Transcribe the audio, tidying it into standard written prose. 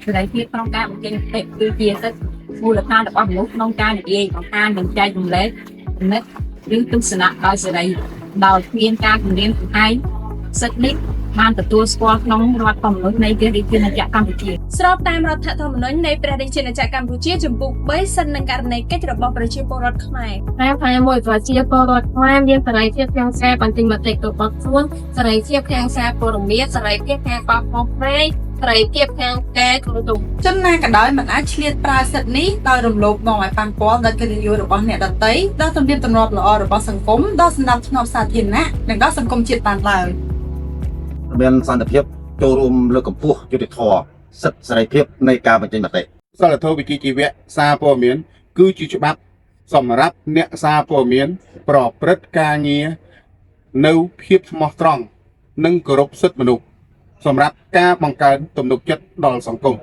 Đấy thì trong ca một cái tệ từ kia tất phu là than được ông lúc trong ca này gì còn than mình trai cùng lấy mất đứng tung sạ đòi sửa đây đòi thiên ca cùng liên cùng ai sất đích ban từตัวสปอร์ตน้องรัฐของรถในเดือนอีกเดือนจะกำลังเทีย ស្របតាមរដ្ឋធម្មនុញ្ញនៃព្រះរាជាណាចក្រកម្ពុជាចំពោះ3សិននឹងករណីកិច្ចរបស់ប្រជាពលរដ្ឋខ្មែរ តែផ្នែកមួយប្រជាពលរដ្ឋខ្មែរមានសេរីភាពក្នុងការបញ្ចេញមតិរបស់ខ្លួនសេរីភាពក្នុងសារព័ត៌មានសេរីភាពខាងបោះបោកប្រែសេរីភាពខាងការគ្រប់គ្រង ជនណាក៏ដោយមិនអាចឆ្លៀតប្រើសិទ្ធិនេះដោយរំលោភបំឲ្យប៉ះពាល់ដល់កិត្តិយសរបស់អ្នកដទៃដល់ទំនៀមទម្លាប់ល្អរបស់សង្គមដល់សណ្ដាប់ធ្នាប់សាធារណៈនិងដល់សង្គមជាតិបានឡើយ មានសន្តិភាពចូលរួមលើកកម្ពស់យុត្តិធម៌សិទ្ធិសេរីភាពនៃការបញ្ចេញមតិ សិលធម៌វិជ្ជាជីវៈសារព័ត៌មានគឺជាច្បាប់សម្រាប់អ្នកសារព័ត៌មានប្រព្រឹត្តការងារនៅភាពស្មោះត្រង់និងគោរពសិទ្ធិមនុស្សសម្រាប់ការបង្កើនទំនុកចិត្តដល់សង្គម